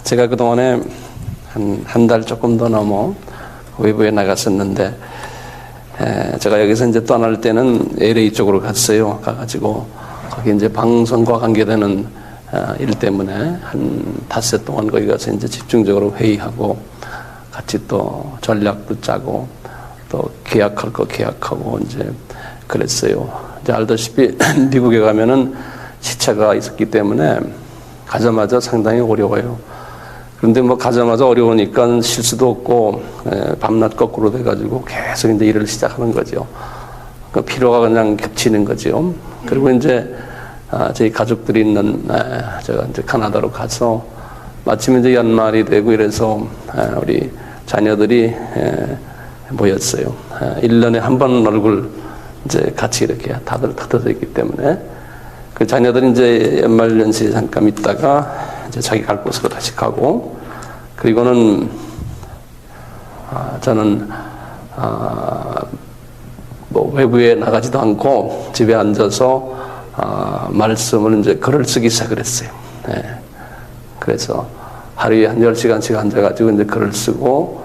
제가 그동안에 한 달 조금 더 넘어 외부에 나갔었는데, 제가 여기서 이제 떠날 때는 LA 쪽으로 갔어요. 가가지고, 거기 이제 방송과 관계되는 일 때문에 한 닷새 동안 거기 가서 이제 집중적으로 회의하고, 같이 또 전략도 짜고, 또 계약할 거 계약하고, 이제 그랬어요. 이제 알다시피 미국에 가면은 시차가 있었기 때문에 가자마자 상당히 어려워요. 그런데 뭐 가자마자 어려우니까 실수도 없고 밤낮 거꾸로 돼가지고 계속 이제 일을 시작하는 거죠. 그 피로가 그냥 겹치는 거죠. 그리고 이제 저희 가족들이 있는 제가 이제 카나다로 가서 마침 이제 연말이 되고 이래서 우리 자녀들이 모였어요. 1년에 한 번 얼굴 이제 같이 이렇게 다들 흩어져 있기 때문에 그 자녀들이 이제 연말연시에 잠깐 있다가 이제 자기 갈 곳으로 다시 가고, 그리고는 저는 뭐 외부에 나가지도 않고 집에 앉아서 말씀을 이제 글을 쓰기 시작을 했어요. 네. 그래서 하루에 한 10시간씩 앉아가지고 이제 글을 쓰고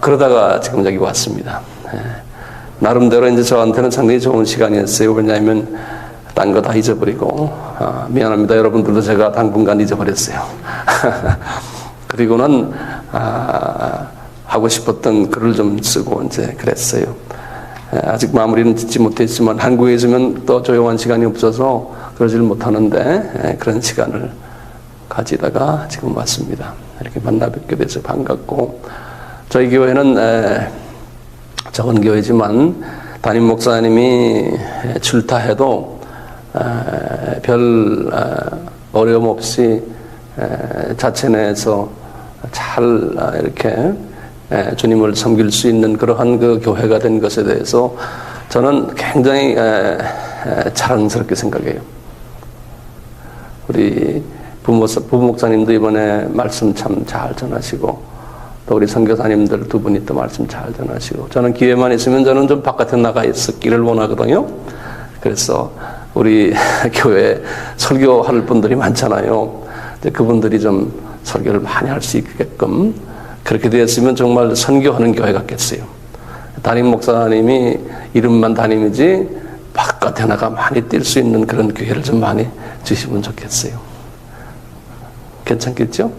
그러다가 지금 여기 왔습니다. 네. 나름대로 이제 저한테는 상당히 좋은 시간이었어요. 왜냐하면 딴 거 다 잊어버리고, 미안합니다. 여러분들도 제가 당분간 잊어버렸어요. 그리고는, 하고 싶었던 글을 좀 쓰고 이제 그랬어요. 아직 마무리는 짓지 못했지만 한국에 있으면 또 조용한 시간이 없어서 그러질 못하는데, 그런 시간을 가지다가 지금 왔습니다. 이렇게 만나 뵙게 돼서 반갑고, 저희 교회는, 적은 교회지만 담임 목사님이 출타해도 별 어려움 없이 자체 내에서 잘 이렇게 주님을 섬길 수 있는 그러한 그 교회가 된 것에 대해서 저는 굉장히 자랑스럽게 생각해요. 우리 부목사님도 이번에 말씀 참 잘 전하시고, 또 우리 선교사님들 두 분이 또 말씀 잘 전하시고, 저는 기회만 있으면 저는 좀 바깥에 나가 있기를 원하거든요. 그래서 우리 교회에 설교할 분들이 많잖아요. 그분들이 좀 설교를 많이 할 수 있게끔 그렇게 되었으면 정말 선교하는 교회 같겠어요. 담임 목사님이 이름만 담임이지 바깥에 나가 많이 뛸 수 있는 그런 교회를 좀 많이 주시면 좋겠어요. 괜찮겠죠?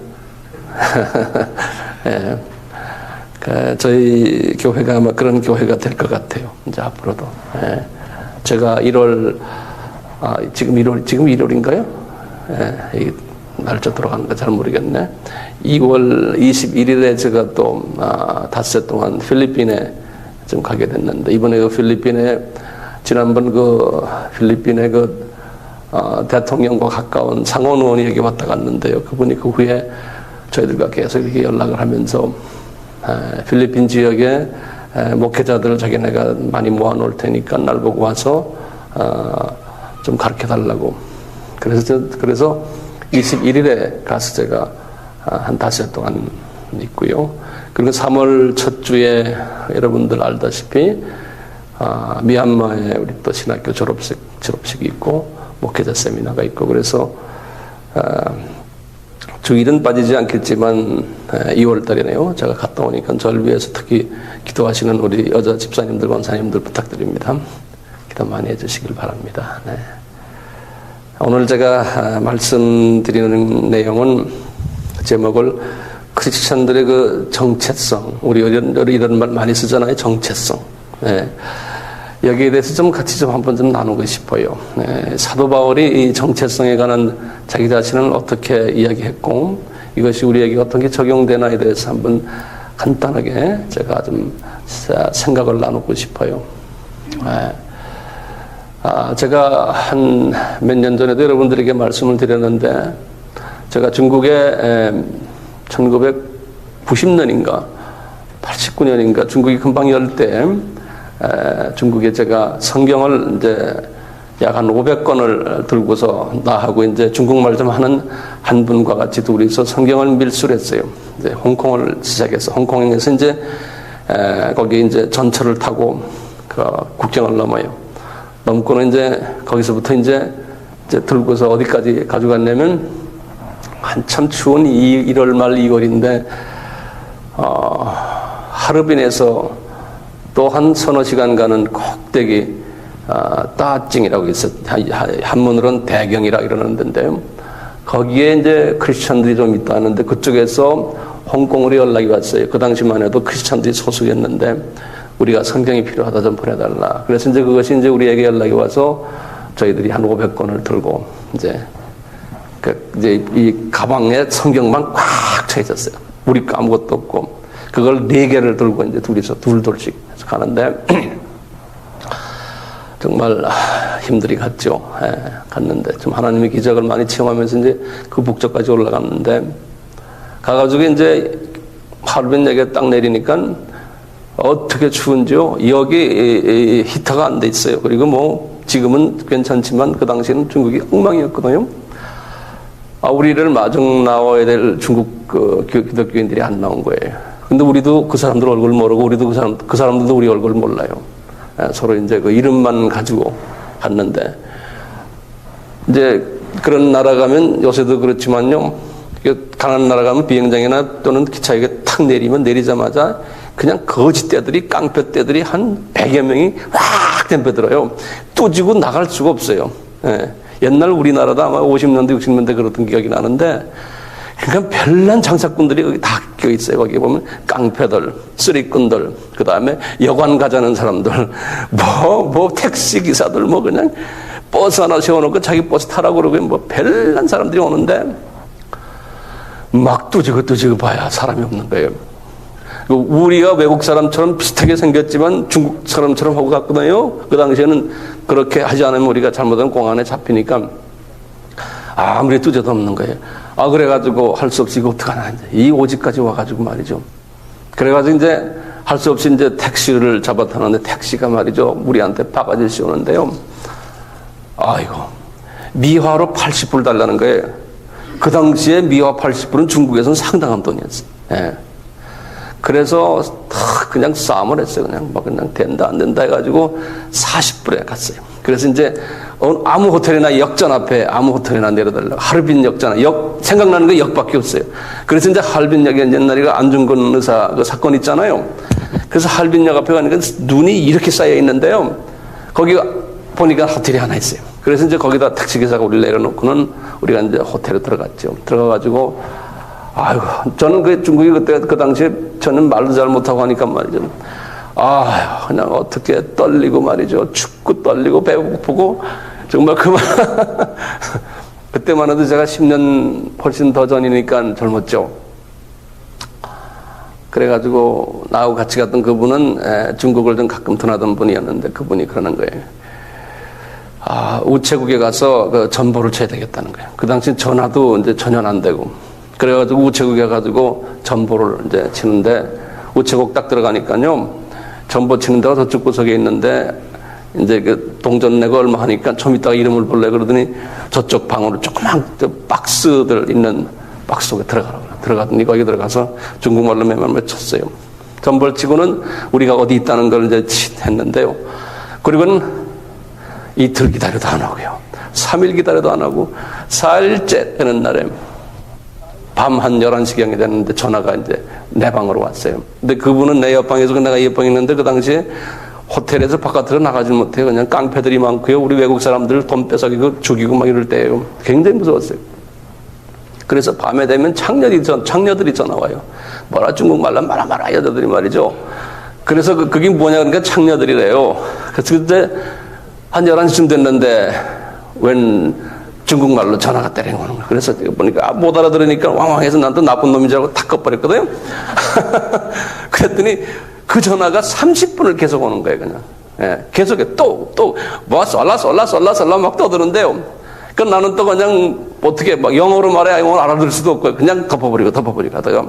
예. 저희 교회가 아마 그런 교회가 될 것 같아요. 이제 앞으로도. 예. 제가 1월, 지금 1월인가요? 예. 날짜 돌아가는 거 잘 모르겠네. 2월 21일에 제가 또, 닷새 동안 필리핀에 좀 가게 됐는데, 이번에 그 필리핀에, 지난번 그 필리핀에 그, 대통령과 가까운 상원 의원이 여기 왔다 갔는데요. 그분이 그 후에 저희들과 계속 이렇게 연락을 하면서 필리핀 지역에 목회자들을 자기네가 많이 모아놓을 테니까 날 보고 와서 좀 가르쳐달라고. 그래서 21일에 가서 제가 한 닷새 동안 있고요. 그리고 3월 첫 주에 여러분들 알다시피 미얀마에 우리 또 신학교 졸업식이 있고 목회자 세미나가 있고, 그래서 주일은 빠지지 않겠지만 2월 달이네요. 제가 갔다 오니까 저를 위해서 특히 기도하시는 우리 여자 집사님들, 권사님들 부탁드립니다. 기도 많이 해주시길 바랍니다. 네. 오늘 제가 말씀드리는 내용은 제목을 크리스찬들의 그 정체성, 우리 이런 말 많이 쓰잖아요. 정체성. 네. 여기에 대해서 좀 같이 좀 한번 좀 나누고 싶어요. 네. 사도 바울이 이 정체성에 관한 자기 자신을 어떻게 이야기했고, 이것이 우리에게 어떻게 적용되나에 대해서 한번 간단하게 제가 좀 생각을 나누고 싶어요. 네. 제가 한 몇 년 전에도 여러분들에게 말씀을 드렸는데, 제가 중국에 1990년인가 89년인가 중국이 금방 열 때 중국에 제가 성경을 이제 약 한 500권을 들고서 나하고 이제 중국말 좀 하는 한 분과 같이 둘이서 성경을 밀수했어요. 이제 홍콩을 시작해서 홍콩에서 이제 거기 이제 전철을 타고 그 국경을 넘어요. 넘고는 이제 거기서부터 이제 들고서 어디까지 가져갔냐면 한참 추운 1월 말 2월인데 하르빈에서 또 한 서너 시간 가는 꼭대기 따찡이라고 있어. 한문으로는 대경이라 이러는 데인데요. 거기에 이제 크리스찬들이 좀 있다 하는데 그쪽에서 홍콩으로 연락이 왔어요. 그 당시만 해도 크리스찬들이 소수였는데 우리가 성경이 필요하다 좀 보내달라. 그래서 이제 그것이 이제 우리에게 연락이 와서 저희들이 한 500권을 들고 이제 이 가방에 성경만 꽉 차 있었어요. 우리 거 아무것도 없고 그걸 4개를 들고 이제 둘이서 둘씩 해서 가는데 정말 힘들이 갔죠. 갔는데 좀 하나님의 기적을 많이 체험하면서 이제 그 북쪽까지 올라갔는데 가가지고 이제 하루빈역에 딱 내리니까 어떻게 추운지요. 여기 히터가 안 돼 있어요. 그리고 뭐 지금은 괜찮지만 그 당시에는 중국이 엉망이었거든요. 우리를 마중 나와야 될 중국 기독교인들이 안 나온 거예요. 근데 우리도 그 사람들 얼굴 모르고 우리도 그 사람들도 우리 얼굴 몰라요. 서로 이제 그 이름만 가지고 갔는데 이제 그런 나라 가면 요새도 그렇지만요. 가난한 나라 가면 비행장이나 또는 기차에 탁 내리면 내리자마자 그냥 거지떼들이 깡패떼들이 한 100여 명이 확 덤벼들어요. 뚜지고 나갈 수가 없어요. 옛날 우리나라도 아마 50년대 60년대 그랬던 기억이 나는데 그러니까 별난 장사꾼들이 거기 다 껴있어요. 거기 보면 깡패들, 쓰리꾼들, 그 다음에 여관 가자는 사람들, 뭐 택시 기사들, 뭐 그냥 버스 하나 세워놓고 자기 버스 타라고 그러고 뭐 별난 사람들이 오는데 막 뚜지고 봐야 사람이 없는 거예요. 우리가 외국 사람처럼 비슷하게 생겼지만 중국 사람처럼 하고 갔거든요. 그 당시에는 그렇게 하지 않으면 우리가 잘못하면 공안에 잡히니까 아무리 뚜져도 없는 거예요. 그래가지고 할 수 없이 이거 어떡하나. 이 오지까지 와가지고 말이죠. 그래가지고 이제 할 수 없이 이제 택시를 잡아 타는데 택시가 말이죠. 우리한테 바가지를 씌우는데요. 아이고. 미화로 80불 달라는 거예요. 그 당시에 미화 80불은 중국에서는 상당한 돈이었어요. 그래서 그냥 싸움을 했어요. 그냥 된다 안 된다 해가지고 40불에 갔어요. 그래서 이제 아무 호텔이나 역전 앞에 아무 호텔이나 내려달라고. 하얼빈 역전 생각나는 게 역밖에 없어요. 그래서 이제 하얼빈역에 옛날에 안중근 의사 그 사건 있잖아요. 그래서 하얼빈역 앞에 가니까 눈이 이렇게 쌓여 있는데요. 거기 보니까 호텔이 하나 있어요. 그래서 이제 거기다 택시기사가 우리를 내려놓고는 우리가 이제 호텔에 들어갔죠. 들어가가지고 저는 그 중국이 그때 그 당시에 저는 말도 잘 못하고 하니까 말이죠. 그냥 어떻게 떨리고 말이죠. 춥고 떨리고 배고프고 정말 그만. 그때만 해도 제가 10년 훨씬 더 전이니까 젊었죠. 그래가지고 나하고 같이 갔던 그분은 중국을 좀 가끔 드나던 분이었는데 그분이 그러는 거예요. 우체국에 가서 그 전보를 쳐야 되겠다는 거예요. 그 당시 전화도 이제 전혀 안 되고. 그래가지고 우체국에 가지고 전보를 이제 치는데 우체국 딱 들어가니까요. 전보 치는 데가 저쪽 구석에 있는데 이제 그 동전 내고 얼마 하니까 좀 이따가 이름을 볼래 그러더니 저쪽 방으로 조그만 박스들 있는 박스 속에 들어가더니 거기 들어가서 중국말로 몇말 쳤어요. 전보를 치고는 우리가 어디 있다는 걸 이제 했는데요. 그리고는 이틀 기다려도 안 하고요. 3일 기다려도 안 하고 4일째 되는 날에 밤 한 11시경이 됐는데 전화가 이제 내 방으로 왔어요. 근데 그분은 내 옆방에서 내가 옆방에 있는데 그 당시에 호텔에서 바깥으로 나가지 못해요. 그냥 깡패들이 많고요. 우리 외국 사람들 돈 뺏어가고 죽이고 막 이럴 때예요. 굉장히 무서웠어요. 그래서 밤에 되면 창녀들이 전화 와요. 뭐라 중국말로 말아 여자들이 말이죠. 그래서 그게 뭐냐 그러니까 창녀들이래요. 그래서 그때 한 11시쯤 됐는데 웬 중국말로 전화가 때리는 거예요. 그래서 보니까 못 알아들으니까 왕왕해서 난 또 나쁜 놈인 줄 알고 탁 꺼버렸거든요. 그랬더니 그 전화가 30분을 계속 오는 거예요. 그냥 계속해 뭐 쏠라 막 떠드는데요. 그러니까 나는 또 그냥 어떻게 막 영어로 말해야 영어를 알아들을 수도 없고 그냥 덮어버리고 하다가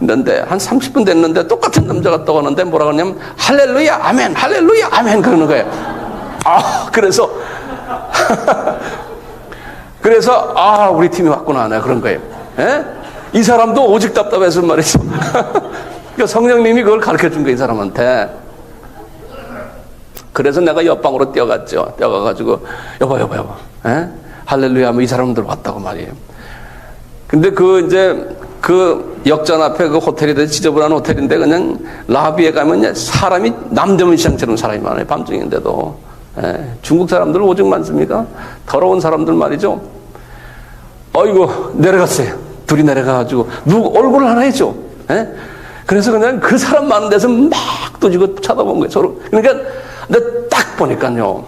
있는데 한 30분 됐는데 똑같은 남자가 떠가는데 뭐라 그러냐면 할렐루야 아멘 할렐루야 아멘 그러는 거예요. 그래서 우리 팀이 왔구나 그런 거예요. 이 사람도 오직 답답해서 말이죠. 그러니까 성령님이 그걸 가르쳐준 거예요, 이 사람한테. 그래서 내가 옆방으로 뛰어갔죠. 뛰어가가지고 여보 할렐루야 하면 이 사람들 왔다고 말이에요. 근데 그 역전 앞에 그 호텔이 되게 지저분한 호텔인데 그냥 라비에 가면 사람이 남대문 시장처럼 사람이 많아요. 밤중인데도. 중국 사람들 오죽 많습니까? 더러운 사람들 말이죠. 어이구, 내려갔어요. 둘이 내려가가지고 누구 얼굴을 하나 해줘. 그래서 그냥 그 사람 많은 데서 막 두지고 쳐다본 거예요. 서로. 그러니까 근데 딱 보니까요,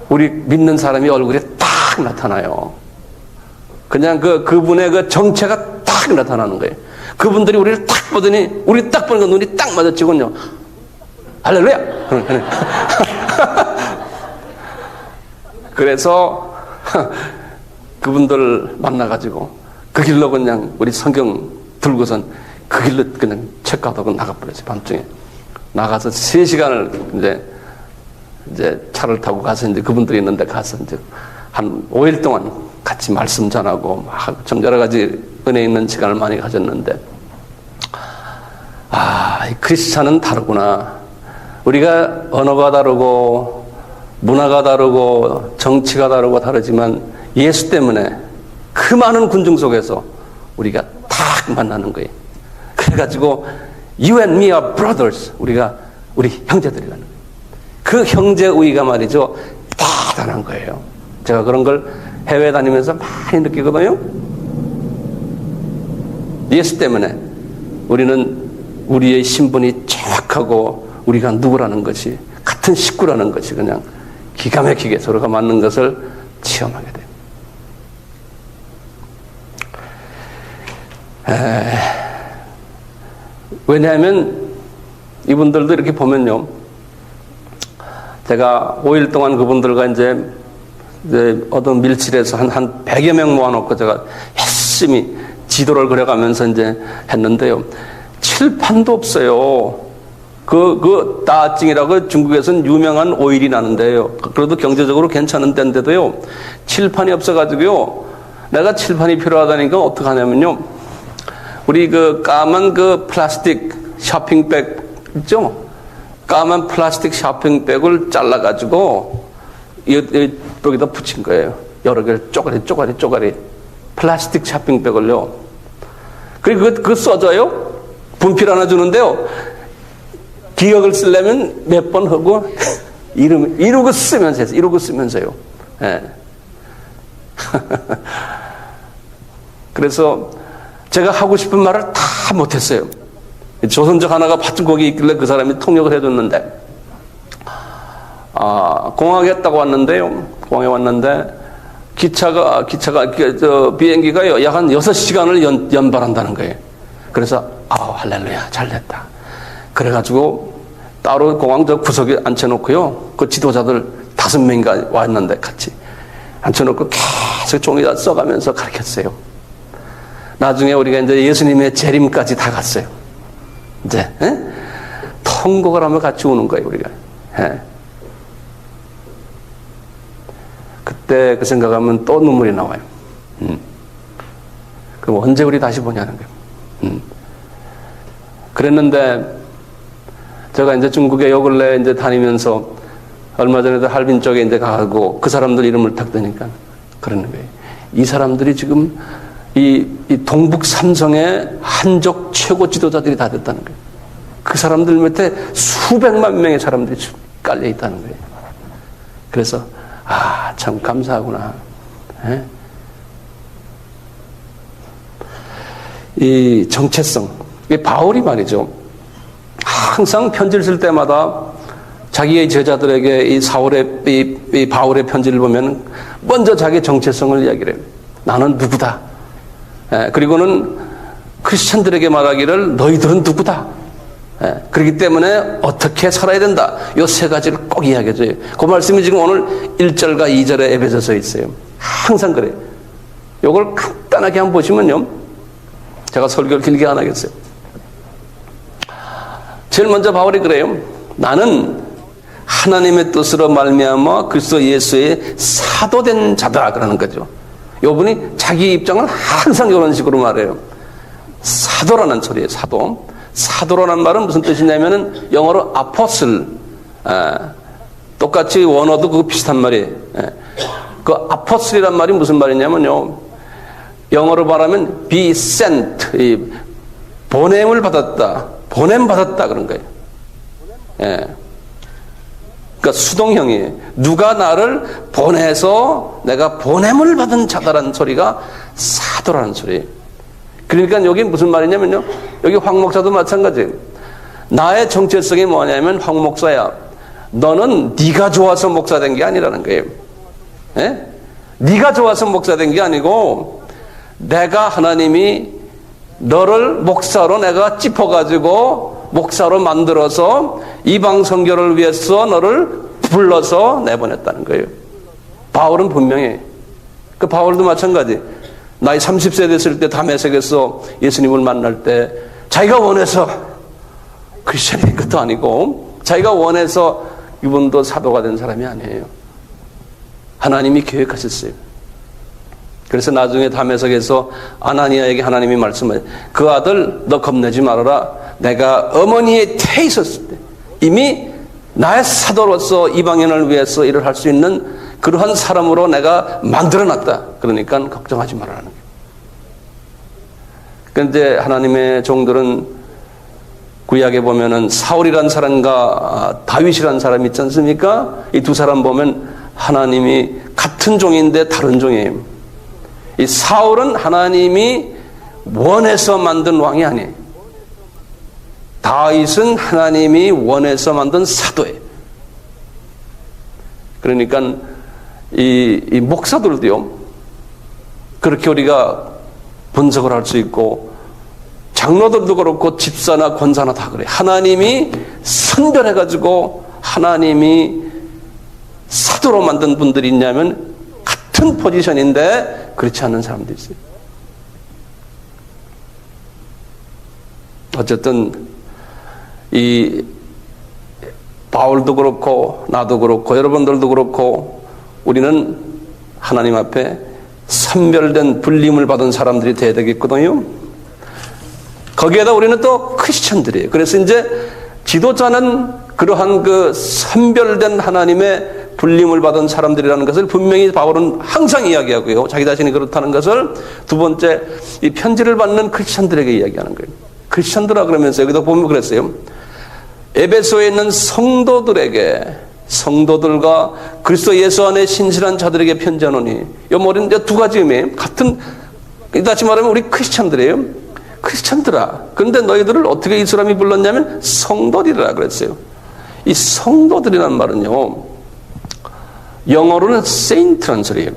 우리 믿는 사람이 얼굴에 딱 나타나요. 그냥 그분의 그 정체가 딱 나타나는 거예요. 그분들이 우리를 딱 보더니, 우리 딱 보니까 눈이 딱 마주치군요. 할렐루야! 그래서 그분들 만나가지고 그 길로 그냥 우리 성경 들고선 그 길로 그냥 책가하고 나가버렸어요. 밤중에. 나가서 3시간을 이제 차를 타고 가서 이제 그분들이 있는데 가서 이제 한 5일 동안 같이 말씀 전하고 좀 여러 가지 은혜 있는 시간을 많이 가졌는데, 이 크리스찬은 다르구나. 우리가 언어가 다르고 문화가 다르고 정치가 다르고 다르지만 예수 때문에 그 많은 군중 속에서 우리가 딱 만나는 거예요. 그래가지고 You and me are brothers. 우리 형제들이라는 거예요. 그 형제의가 말이죠, 대단한 거예요. 제가 그런 걸 해외 다니면서 많이 느끼거든요. 예수 때문에 우리는 우리의 신분이 정확하고 우리가 누구라는 것이, 같은 식구라는 것이 그냥 기가 막히게 서로가 맞는 것을 체험하게 돼요. 왜냐하면 이분들도 이렇게 보면요, 제가 5일 동안 그분들과 이제 어떤 밀실에서 한 100여 명 모아놓고 제가 열심히 지도를 그려가면서 이제 했는데요, 칠판도 없어요. 그 따찡이라고 중국에서는 유명한 오일이 나는데요. 그래도 경제적으로 괜찮은 데인데도요, 칠판이 없어가지고요, 내가 칠판이 필요하다니까 어떻게 하냐면요, 우리 그 까만 그 플라스틱 쇼핑백 있죠? 까만 플라스틱 쇼핑백을 잘라가지고 여기다 붙인 거예요. 여러 개를 쪼가리 플라스틱 쇼핑백을요. 그리고 그거 써줘요. 분필 하나 주는데요, 기억을 쓰려면 몇 번 하고 이러고 쓰면서요. 예. 그래서 제가 하고 싶은 말을 다 못했어요. 조선족 하나가 밭좀 거기 있길래 그 사람이 통역을 해줬는데, 공항에 갔다고 왔는데요. 공항에 왔는데 비행기가요, 약 한 6시간을 연발한다는 거예요. 그래서 할렐루야, 잘 됐다. 그래가지고 따로 공항 저 구석에 앉혀놓고요, 그 지도자들 5명인가 왔는데 같이 앉혀놓고 계속 종이다 써가면서 가르쳤어요. 나중에 우리가 이제 예수님의 재림까지 다 갔어요. 이제 통곡을 하며 같이 우는 거예요, 우리가. 그때 그 생각하면 또 눈물이 나와요. 그럼 언제 우리 다시 보냐는 거예요. 그랬는데 제가 이제 중국에 요 근래 이제 다니면서 얼마 전에도 할빈 쪽에 이제 가고 그 사람들 이름을 딱 대니까 그러는 거예요. 이 사람들이 지금 이 동북 삼성의 한족 최고 지도자들이 다 됐다는 거예요. 그 사람들 밑에 수백만 명의 사람들이 깔려 있다는 거예요. 그래서 참 감사하구나. 이 정체성, 이 바울이 말이죠, 항상 편지를 쓸 때마다 자기의 제자들에게 이 바울의 편지를 보면 먼저 자기의 정체성을 이야기를 해요. 나는 누구다. 그리고는 크리스천들에게 말하기를 너희들은 누구다. 그렇기 때문에 어떻게 살아야 된다. 이 3가지를 꼭 이야기해줘요. 그 말씀이 지금 오늘 1절과 2절에 에베소서에 있어요. 항상 그래요. 이걸 간단하게 한번 보시면요, 제가 설교를 길게 안 하겠어요. 제일 먼저 바울이 그래요. 나는 하나님의 뜻으로 말미암아 그리스도 예수의 사도된 자다, 그러는 거죠. 이분이 자기 입장을 항상 이런 식으로 말해요. 사도라는 소리예요. 사도라는 말은 무슨 뜻이냐면은 영어로 아포슬, 똑같이 원어도 그거 비슷한 말이에요. 그 아포슬이란 말이 무슨 말이냐면요, 영어로 말하면 be sent, 보냄을 받았다, 보냄 받았다 그런 거예요. 예. 그러니까 수동형이에요. 누가 나를 보내서 내가 보냄을 받은 자다라는 소리가 사도라는 소리예요. 그러니까 여기 무슨 말이냐면요, 여기 황 목사도 마찬가지예요. 나의 정체성이 뭐냐면, 황 목사야, 너는 네가 좋아서 목사 된 게 아니라는 거예요. 예? 네가 좋아서 목사 된 게 아니고 내가 하나님이 너를 목사로 내가 짚어가지고 목사로 만들어서 이방 선교를 위해서 너를 불러서 내보냈다는 거예요. 바울은 분명해. 그 바울도 마찬가지. 나이 30세 됐을 때 다메섹에서 예수님을 만날 때 자기가 원해서 크리스천인 것도 아니고 자기가 원해서 이분도 사도가 된 사람이 아니에요. 하나님이 계획하셨어요. 그래서 나중에 다메섹에서 아나니아에게 하나님이 말씀하셨어요. 그 아들 너 겁내지 말아라. 내가 어머니의 태에 있었을 때 이미 나의 사도로서 이방인을 위해서 일을 할 수 있는 그러한 사람으로 내가 만들어놨다. 그러니까 걱정하지 말라는 거예요. 그런데 하나님의 종들은 구약에 보면은 사울이라는 사람과 다윗이라는 사람이 있지 않습니까? 이 두 사람 보면 하나님이 같은 종인데 다른 종이에요. 이 사울은 하나님이 원해서 만든 왕이 아니에요. 다윗은 하나님이 원해서 만든 사도예요. 그러니까 이 목사들도요, 그렇게 우리가 분석을 할 수 있고, 장로들도 그렇고 집사나 권사나 다 그래요. 하나님이 선별해가지고 하나님이 사도로 만든 분들이 있냐면 같은 포지션인데 그렇지 않은 사람도 있어요. 어쨌든 이 바울도 그렇고 나도 그렇고 여러분들도 그렇고 우리는 하나님 앞에 선별된 불림을 받은 사람들이 돼야 되겠거든요. 거기에다 우리는 또 크리스천들이에요. 그래서 이제 지도자는 그러한 그 선별된 하나님의 불림을 받은 사람들이라는 것을 분명히 바울은 항상 이야기하고요. 자기 자신이 그렇다는 것을 두 번째, 이 편지를 받는 크리스천들에게 이야기하는 거예요. 크리스천들아 그러면서 여기도 보면 그랬어요. 에베소에 있는 성도들에게, 성도들과 그리스도 예수 안에 신실한 자들에게 편지하노니, 이 말은 이제 두 가지 의미예요. 같은, 다시 말하면 우리 크리스천들이에요. 크리스천들아. 그런데 너희들을 어떻게 이 사람이 불렀냐면 성도들이라 그랬어요. 이 성도들이라는 말은요, 영어로는 saint라는 소리예요.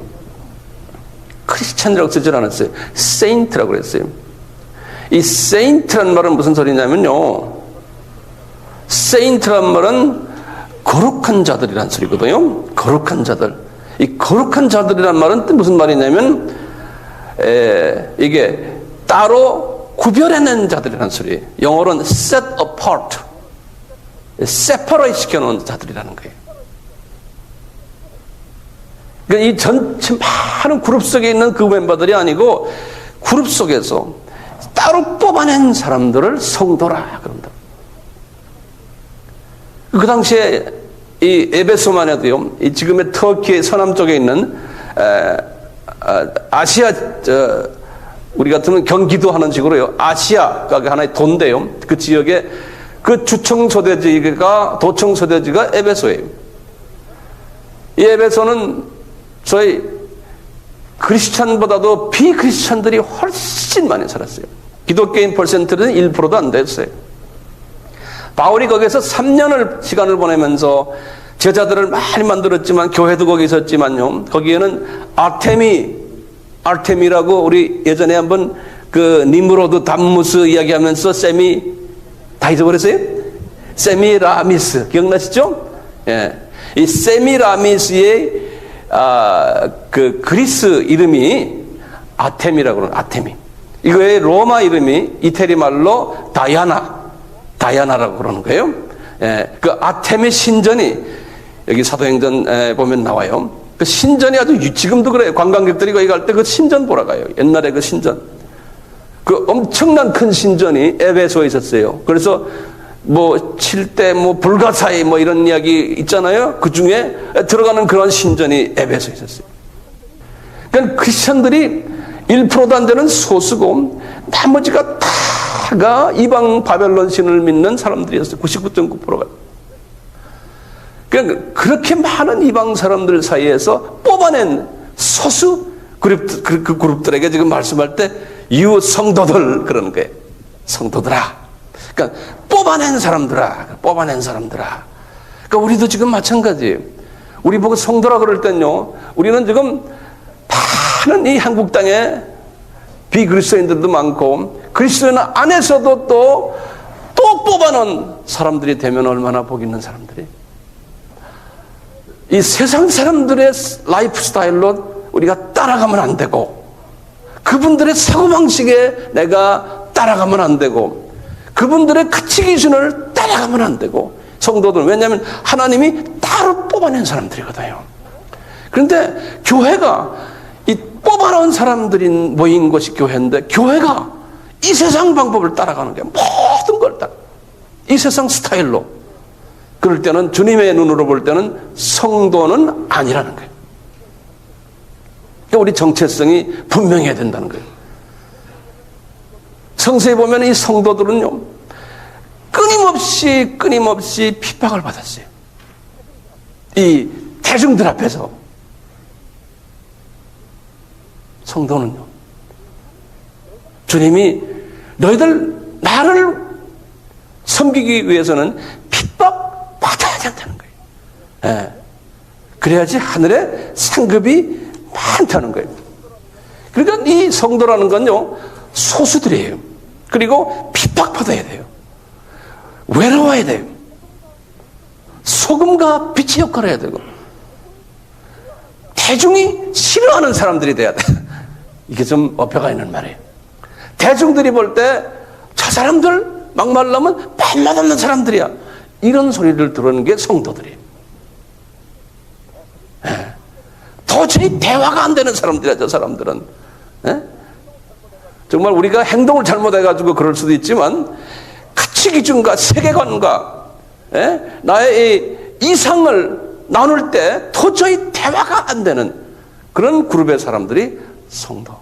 크리스천이라고 쓰질 않았어요. saint라고 그랬어요. 이 saint라는 말은 무슨 소리냐면요, saint라는 말은 거룩한 자들이라는 소리거든요. 거룩한 자들. 이 거룩한 자들이라는 말은 무슨 말이냐면 이게 따로 구별해낸 자들이라는 소리예요. 영어로는 set apart, separate 시켜놓은 자들이라는 거예요. 그러니까 이 전체 많은 그룹 속에 있는 그 멤버들이 아니고 그룹 속에서 따로 뽑아낸 사람들을 성도라 그런다. 그 당시에 이 에베소만 해도요, 이 지금의 터키의 서남 쪽에 있는 아시아, 우리 같으면 경기도 하는 식으로요, 아시아가 하나의 도인데요, 그 지역에 그 주청 소대지가, 도청 소대지가 에베소예요. 이 에베소는 저희 크리스찬보다도 비크리스찬들이 훨씬 많이 살았어요. 기독교인 퍼센트는 1%도 안 됐어요. 바울이 거기서 3년을 시간을 보내면서 제자들을 많이 만들었지만, 교회도 거기 있었지만요, 거기에는 아르테미라고 우리 예전에 한번 그 니므로드 담무스 이야기하면서 다 잊어버렸어요? 세미라미스 기억나시죠? 예. 이 세미라미스의 그 그리스 이름이 아테미라고 그러는, 아테미. 이거의 로마 이름이 이태리 말로 다이아나라고 그러는 거예요. 예. 그 아테미 신전이 여기 사도행전 보면 나와요. 그 신전이 아주, 지금도 그래요. 관광객들이 거기 갈 때 그 신전 보러 가요. 옛날에 그 신전. 그 엄청난 큰 신전이 에베소에 있었어요. 그래서 뭐 7대 불가사의 이런 이야기 있잖아요. 그 중에 들어가는 그런 신전이 에베소에 있었어요. 그러니까 크리스천들이 1%도 안 되는 소수고 나머지가 다가 이방 바벨론 신을 믿는 사람들이었어요. 99.9%가. 그러니까 그렇게 많은 이방 사람들 사이에서 뽑아낸 소수 그 그룹들에게 지금 말씀할 때 유 성도들 그러는 거예요. 성도들아. 그러니까 뽑아낸 사람들아. 뽑아낸 사람들아. 그러니까 우리도 지금 마찬가지예요. 우리 보고 성도라 그럴 땐요. 우리는 지금 많은 이 한국 땅에 비그리스도인들도 많고 그리스도인 안에서도 또 뽑아놓은 사람들이 되면 얼마나 복 있는 사람들이. 이 세상 사람들의 라이프 스타일로 우리가 따라가면 안 되고 그분들의 사고방식에 내가 따라가면 안 되고 그분들의 가치 기준을 따라가면 안 되고 성도들은 왜냐하면 하나님이 따로 뽑아낸 사람들이거든요. 그런데 교회가 이 뽑아놓은 사람들이 모인 것이 교회인데 교회가 이 세상 방법을 따라가는 게 모든 걸 따라 이 세상 스타일로 그럴 때는 주님의 눈으로 볼 때는 성도는 아니라는 거예요. 그러니까 우리 정체성이 분명해야 된다는 거예요. 성서에 보면 이 성도들은요 끊임없이 핍박을 받았어요. 이 대중들 앞에서. 성도는요 주님이 너희들 나를 섬기기 위해서는 핍박 받아야 된다는 거예요. 예. 그래야지 하늘에 상급이 많다는 거예요. 그러니까 이 성도라는 건요 소수들이에요. 그리고 핍박받아야 돼요. 외로워야 돼요. 소금과 빛의 역할을 해야 되고 대중이 싫어하는 사람들이 돼야 돼. 이게 좀 어폐가 있는 말이에요. 대중들이 볼 때 저 사람들 막말라면 밥 없는 사람들이야. 이런 소리를 들은 게 성도들이에요. 예. 도저히 대화가 안 되는 사람들이야, 저 사람들은. 예? 정말 우리가 행동을 잘못해가지고 그럴 수도 있지만 가치 기준과 세계관과 예? 나의 이 이상을 나눌 때 도저히 대화가 안 되는 그런 그룹의 사람들이 성도.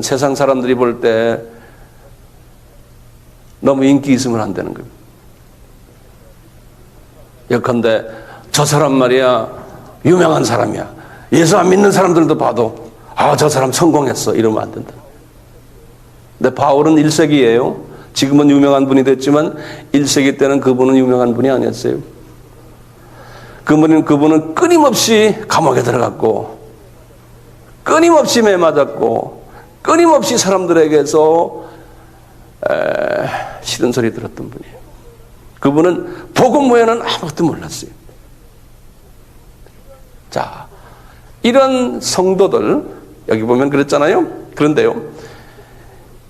세상 사람들이 볼 때 너무 인기 있으면 안 되는 거예요. 예컨대 저 사람 말이야 유명한 사람이야. 예수 안 믿는 사람들도 봐도 아, 저 사람 성공했어 이러면 안 된다. 근데 바울은 1세기예요. 지금은 유명한 분이 됐지만 1세기 때는 그분은 유명한 분이 아니었어요. 그분은 끊임없이 감옥에 들어갔고 끊임없이 매 맞았고 끊임없이 사람들에게서 싫은 소리 들었던 분이에요. 그분은 복음 외에는 아무것도 몰랐어요. 자, 이런 성도들 여기 보면 그랬잖아요. 그런데요,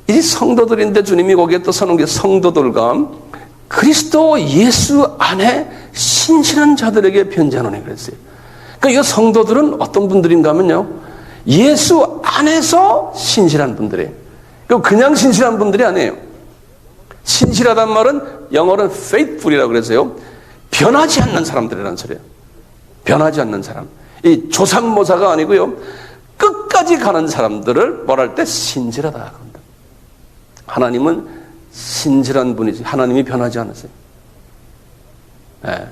이 성도들인데 주님이 거기에 또 서놓은 게 성도들과 그리스도 예수 안에 신실한 자들에게 편지하노니 그랬어요. 그러니까 이 성도들은 어떤 분들인가 하면요, 예수 안에서 신실한 분들이에요. 그냥 신실한 분들이 아니에요. 신실하단 말은 영어로는 faithful이라고 그래서요, 변하지 않는 사람들이라는 소리예요. 변하지 않는 사람. 이 조삼모사가 아니고요, 끝까지 가는 사람들을 말할 때 신실하다 그런다. 하나님은 신실한 분이지 하나님이 변하지 않으세요. 네.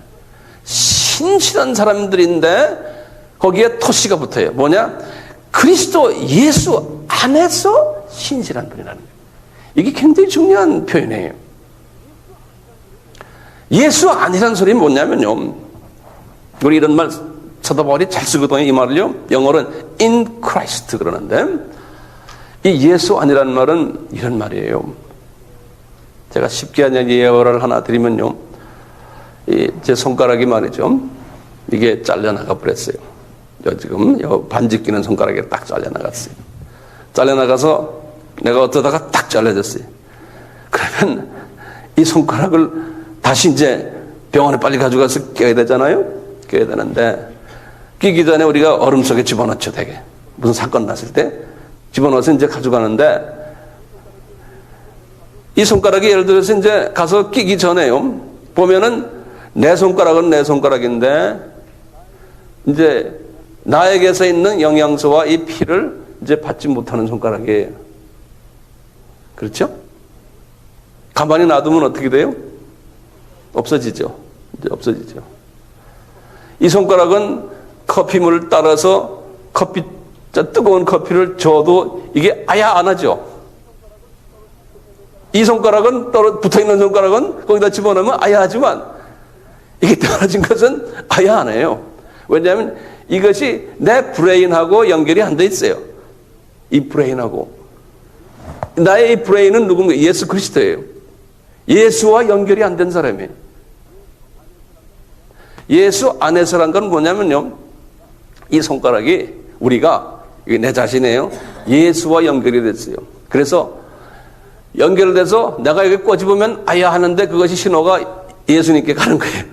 신실한 사람들인데 거기에 토시가 붙어요. 뭐냐? 그리스도 예수 안에서 신실한 분이라는 거예요. 이게 굉장히 중요한 표현이에요. 예수 아니라는 소리는 뭐냐면요, 우리 이런 말 쳐다보니 잘 쓰거든요. 이 말을요, 영어로는 in Christ 그러는데 이 예수 아니라는 말은 이런 말이에요. 제가 쉽게 하는 예화를 하나 드리면요, 제 손가락이 말이죠, 이게 잘려나가 버렸어요. 지금 반지 끼는 손가락이 딱 잘려나갔어요. 잘려나가서 내가 어쩌다가 딱 잘려졌어요. 그러면 이 손가락을 다시 이제 병원에 빨리 가져가서 껴야 되잖아요. 껴야 되는데 끼기 전에 우리가 얼음 속에 집어넣죠. 되게 무슨 사건 났을 때 집어넣어서 이제 가져가는데, 이 손가락이 예를 들어서 이제 가서 끼기 전에요, 보면은 내 손가락은 내 손가락인데 이제 나에게서 있는 영양소와 이 피를 이제 받지 못하는 손가락이에요. 그렇죠? 가만히 놔두면 어떻게 돼요? 없어지죠. 이제 없어지죠. 이 손가락은 커피물을 따라서 뜨거운 커피를 줘도 이게 아야 안 하죠. 이 손가락은 붙어있는 손가락은 거기다 집어넣으면 아야 하지만 이게 떨어진 것은 아야 안 해요. 왜냐하면 이것이 내 브레인하고 연결이 안 돼 있어요. 이 브레인하고. 나의 이 브레인은 누군가? 예수 그리스도예요. 예수와 연결이 안 된 사람이에요. 예수 안에서란 건 뭐냐면요. 이 손가락이 우리가, 이게 내 자신이에요. 예수와 연결이 됐어요. 그래서 연결돼서 내가 여기 꼬집으면 아야 하는데 그것이 신호가 예수님께 가는 거예요.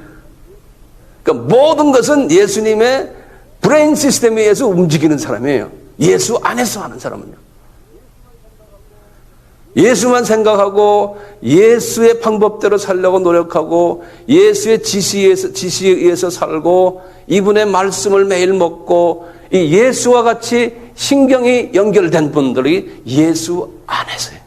그러니까 모든 것은 예수님의 브레인 시스템에 의해서 움직이는 사람이에요. 예수 안에서 하는 사람은요. 예수만 생각하고 예수의 방법대로 살려고 노력하고 예수의 지시에 의해서 살고 이분의 말씀을 매일 먹고 이 예수와 같이 신경이 연결된 분들이 예수 안에서요.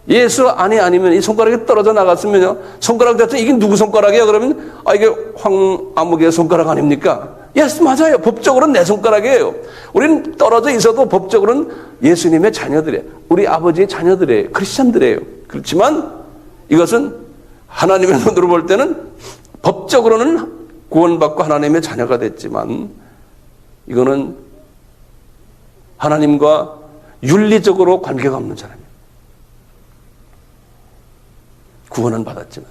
예수 안이 아니면 이 손가락이 떨어져 나갔으면요. 손가락 대체 이게 누구 손가락이야? 그러면 이게 황아무개의 손가락 아닙니까? 예스 맞아요. 법적으로는 내 손가락이에요. 우리는 떨어져 있어도 법적으로는 예수님의 자녀들이에요. 우리 아버지의 자녀들이에요. 크리스천들이에요. 그렇지만 이것은 하나님의 눈으로 볼 때는 법적으로는 구원받고 하나님의 자녀가 됐지만 이거는 하나님과 윤리적으로 관계가 없는 사람이에요. 구원은 받았지만.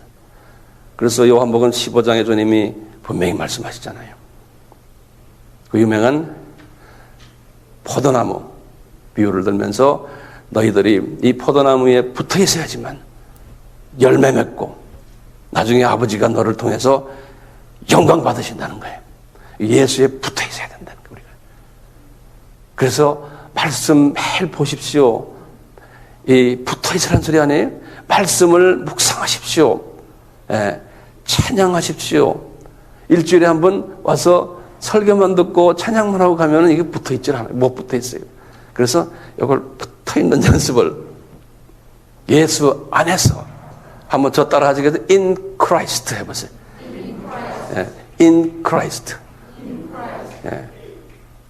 그래서 요한복음 15장에 주님이 분명히 말씀하시잖아요. 그 유명한 포도나무 비유를 들면서 너희들이 이 포도나무에 붙어 있어야지만 열매 맺고 나중에 아버지가 너를 통해서 영광 받으신다는 거예요. 예수에 붙어 있어야 된다는 거예요. 우리가. 그래서 말씀 매일 보십시오. 이 붙어 있으라는 소리 아니에요? 말씀을 묵상하십시오. 예, 찬양하십시오. 일주일에 한 번 와서 설교만 듣고 찬양만 하고 가면은 이게 붙어 있질 않아요. 못 붙어 있어요. 그래서 이걸 붙어 있는 연습을 예수 안에서 한번 저 따라 하시겠어요? In Christ 해보세요. 예, In Christ. 예,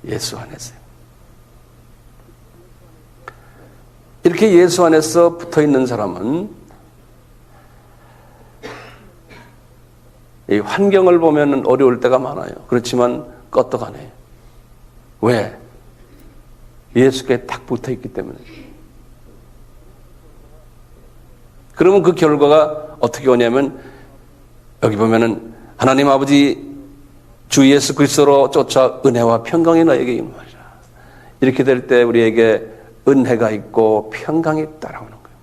예수 안에서요. 이렇게 예수 안에서 붙어 있는 사람은 이 환경을 보면 어려울 때가 많아요. 그렇지만 껐떡하네요. 왜? 예수께 딱 붙어 있기 때문에. 그러면 그 결과가 어떻게 오냐면 여기 보면은 하나님 아버지 주 예수 그리스도로 쫓아 은혜와 평강이 너에게 임하리라. 이렇게 될 때 우리에게 은혜가 있고 평강이 따라오는 거예요.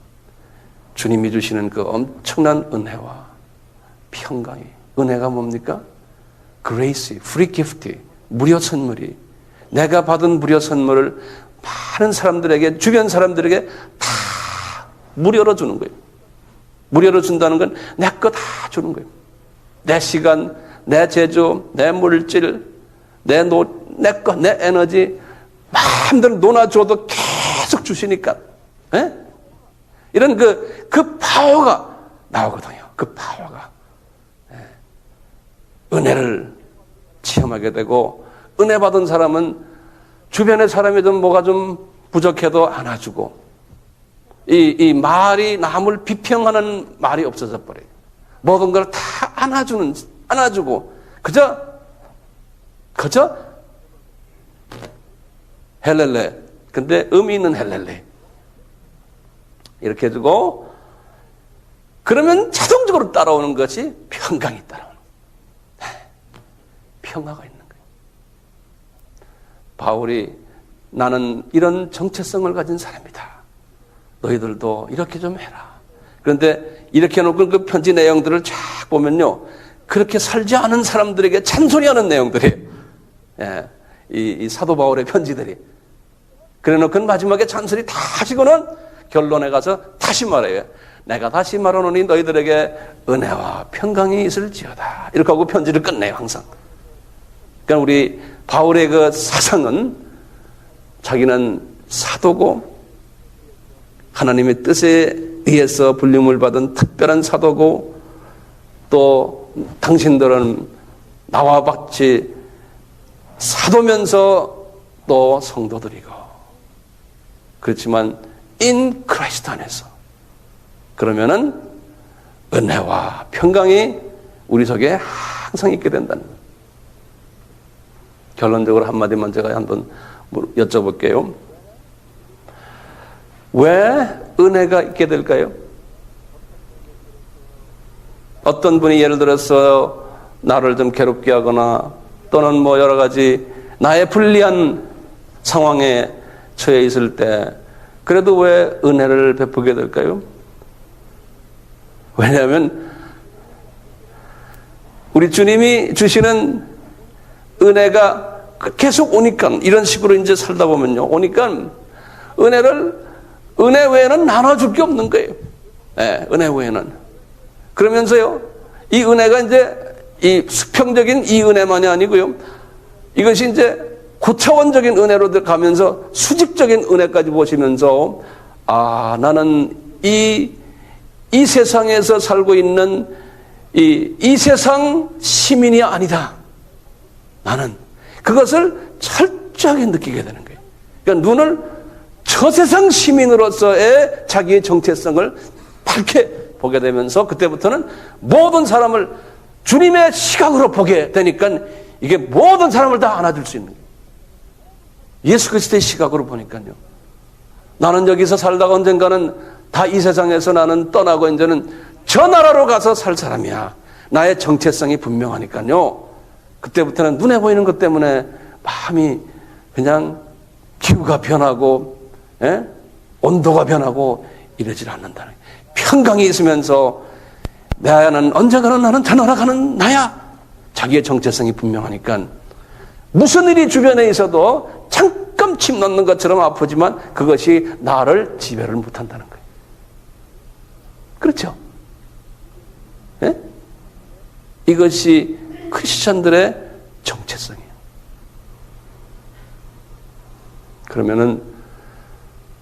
주님이 주시는 그 엄청난 은혜와 평강이. 은혜가 뭡니까? grace, free gift, 무료 선물이. 내가 받은 무료 선물을 많은 사람들에게, 주변 사람들에게 다 무료로 주는 거예요. 무료로 준다는 건 내 거 다 주는 거예요. 내 시간, 내 재주, 내 물질, 내 에너지 마음대로 논아줘도 계속 주시니까. 에? 이런 그 파워가 나오거든요. 그 파워가. 은혜를 체험하게 되고 은혜 받은 사람은 주변의 사람이든 뭐가 좀 부족해도 안아주고 이 말이 남을 비평하는 말이 없어져 버려요. 모든 걸 다 안아주고 그저 헬렐레. 근데 의미 있는 헬렐레. 이렇게 해주고 그러면 자동적으로 따라오는 것이 평강이 따라오는 거예요. 평화가 있는 거예요. 바울이 나는 이런 정체성을 가진 사람이다. 너희들도 이렇게 좀 해라. 그런데 이렇게 해놓고 그 편지 내용들을 쫙 보면요. 그렇게 살지 않은 사람들에게 찬소리하는 내용들이에요. 예, 이 사도 바울의 편지들이. 그래 놓고 마지막에 찬소리 다 하시고는 결론에 가서 다시 말해요. 내가 다시 말하노니 너희들에게 은혜와 평강이 있을지어다. 이렇게 하고 편지를 끝내요. 항상. 그러니까 우리 바울의 그 사상은 자기는 사도고 하나님의 뜻에 의해서 불림을 받은 특별한 사도고 또 당신들은 나와 같이 사도면서 또 성도들이고 그렇지만 in Christ 안에서 그러면은 은혜와 평강이 우리 속에 항상 있게 된다는 거예요. 결론적으로 한마디만 제가 한번 여쭤볼게요. 왜 은혜가 있게 될까요? 어떤 분이 예를 들어서 나를 좀 괴롭게 하거나 또는 뭐 여러 가지 나의 불리한 상황에 처해 있을 때 그래도 왜 은혜를 베푸게 될까요? 왜냐하면 우리 주님이 주시는 은혜가 계속 오니까 이런 식으로 이제 살다 보면요. 오니까 은혜 외에는 나눠줄 게 없는 거예요. 네, 은혜 외에는. 그러면서요. 이 은혜가 이제 이 수평적인 이 은혜만이 아니고요. 이것이 이제 고차원적인 은혜로 가면서 수직적인 은혜까지 보시면서 나는 이 세상에서 살고 있는 이 세상 시민이 아니다. 나는 그것을 철저하게 느끼게 되는 거예요. 그러니까 눈을 저 세상 시민으로서의 자기의 정체성을 밝게 보게 되면서 그때부터는 모든 사람을 주님의 시각으로 보게 되니까 이게 모든 사람을 다 안아줄 수 있는 거예요. 예수 그리스도의 시각으로 보니까요. 나는 여기서 살다가 언젠가는 다 이 세상에서 나는 떠나고 이제는 저 나라로 가서 살 사람이야. 나의 정체성이 분명하니까요. 그때부터는 눈에 보이는 것 때문에 마음이 그냥 기후가 변하고 온도가 변하고 이러질 않는다는 거예요. 평강이 있으면서 나는 언젠가는 나는 저 나라 가는 나야. 자기의 정체성이 분명하니까 무슨 일이 주변에 있어도 잠깐 침 넣는 것처럼 아프지만 그것이 나를 지배를 못한다는 거예요. 그렇죠? 예? 이것이 크리스찬들의 정체성이에요. 그러면은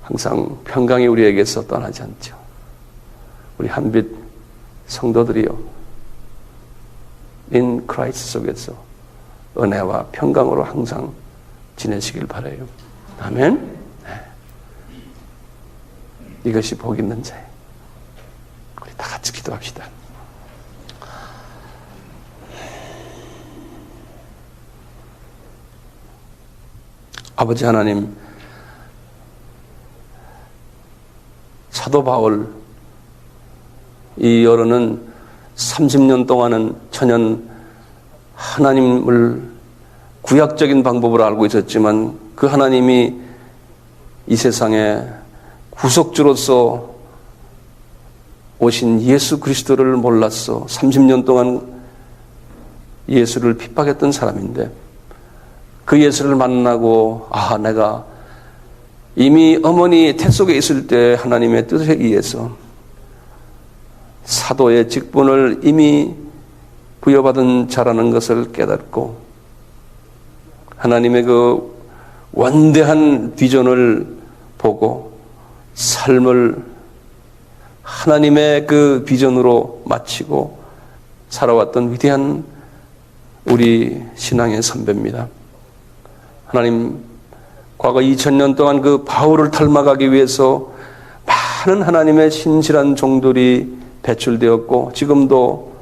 항상 평강이 우리에게서 떠나지 않죠. 우리 한빛 성도들이요. in Christ 속에서 은혜와 평강으로 항상 지내시길 바라요. 아멘. 네. 이것이 복 있는 자예요. 우리 다 같이 기도합시다. 아버지 하나님, 사도 바울 이 여론은 30년 동안은 천연 하나님을 구약적인 방법으로 알고 있었지만 그 하나님이 이 세상에 구속주로서 오신 예수 그리스도를 몰랐어. 30년 동안 예수를 핍박했던 사람인데 그 예수를 만나고 내가 이미 어머니 태 속에 있을 때 하나님의 뜻에 의해서 사도의 직분을 이미 부여받은 자라는 것을 깨닫고 하나님의 그 원대한 비전을 보고 삶을 하나님의 그 비전으로 마치고 살아왔던 위대한 우리 신앙의 선배입니다. 하나님, 과거 2000년 동안 그 바울을 닮아가기 위해서 많은 하나님의 신실한 종들이 배출되었고 지금도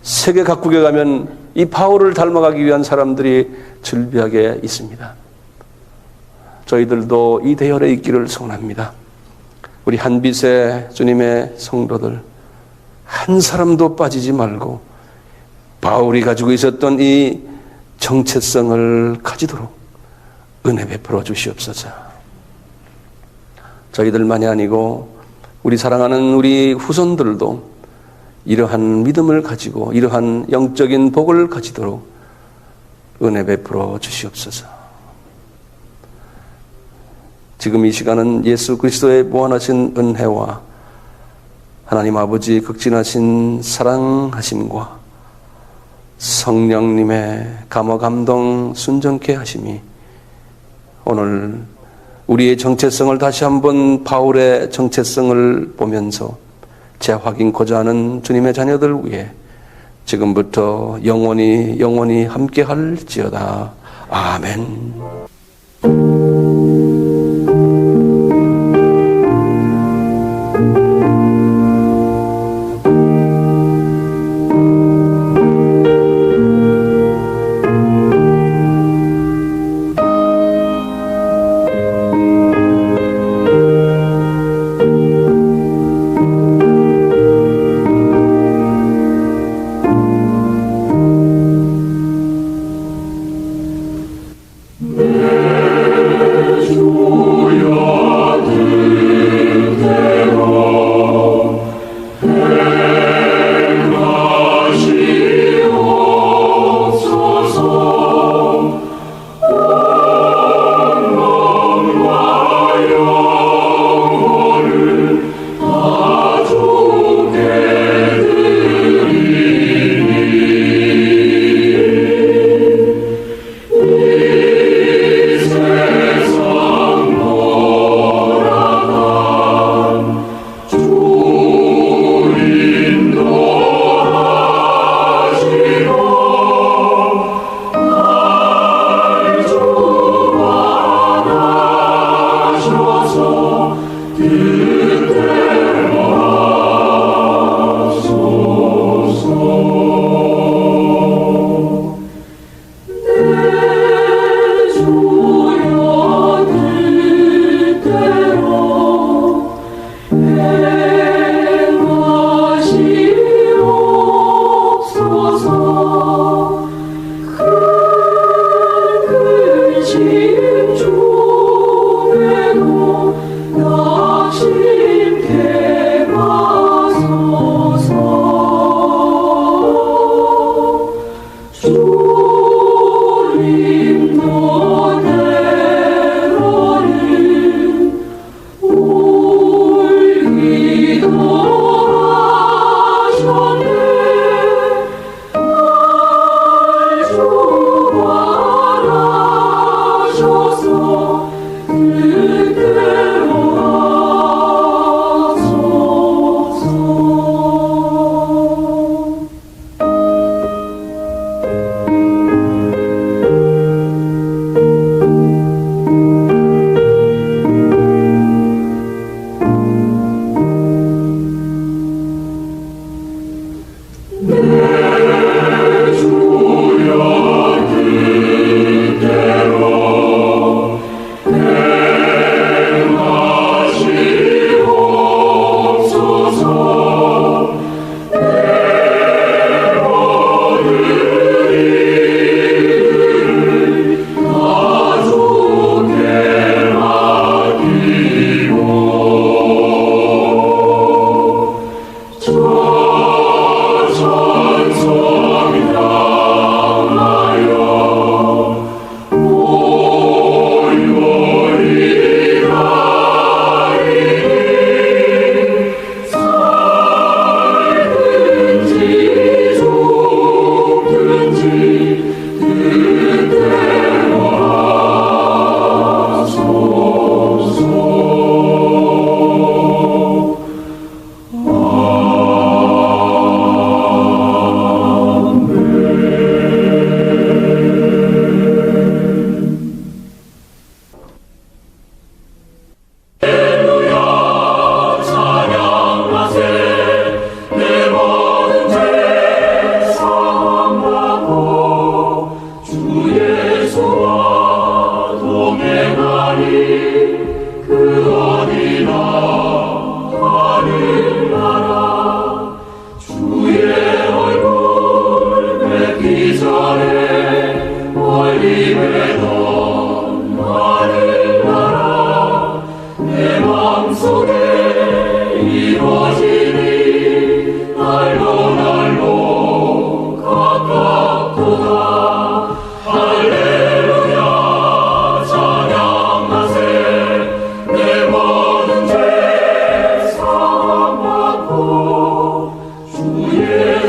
세계 각국에 가면 이 바울을 닮아가기 위한 사람들이 즐비하게 있습니다. 저희들도 이 대열에 있기를 소원합니다. 우리 한빛의 주님의 성도들 한 사람도 빠지지 말고 바울이 가지고 있었던 이 정체성을 가지도록 은혜 베풀어 주시옵소서. 저희들만이 아니고 우리 사랑하는 우리 후손들도 이러한 믿음을 가지고 이러한 영적인 복을 가지도록 은혜 베풀어 주시옵소서. 지금 이 시간은 예수 그리스도의 무한하신 은혜와 하나님 아버지 극진하신 사랑하심과 성령님의 감화 감동 순종케 하심이 오늘 우리의 정체성을 다시 한번 바울의 정체성을 보면서 재확인코자 하는 주님의 자녀들 위해 지금부터 영원히 함께 할지어다. 아멘.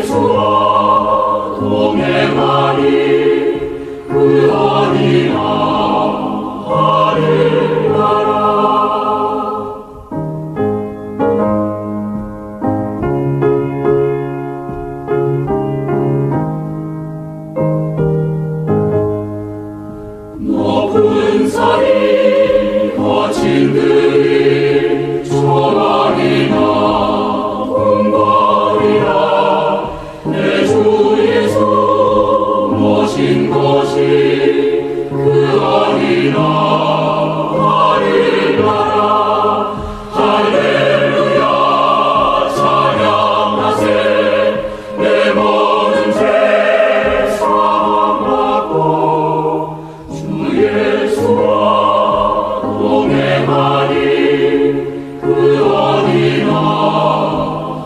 예수와 동행 높은 산이 거친 들이 초막이나 궁궐이라 내 주 예수 모신 것이 그 어디나 하늘나라 할렐루야 찬양하세 내 모든 죄 사함받고 주 예수와 동행하니 그 어디나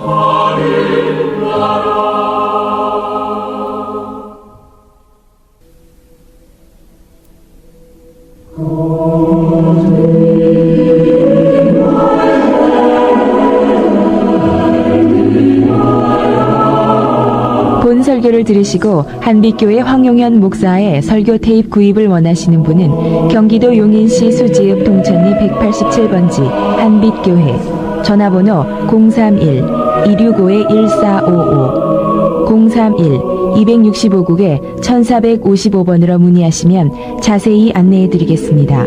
하늘나라. 본 설교를 들으시고 한빛교회 황용현 목사의 설교 테이프 구입을 원하시는 분은 경기도 용인시 수지읍 동천리 187번지 한빛교회 전화번호 031-265-1455 031-265국에 1455번으로 문의하시면 자세히 안내해 드리겠습니다.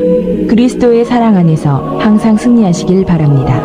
그리스도의 사랑 안에서 항상 승리하시길 바랍니다.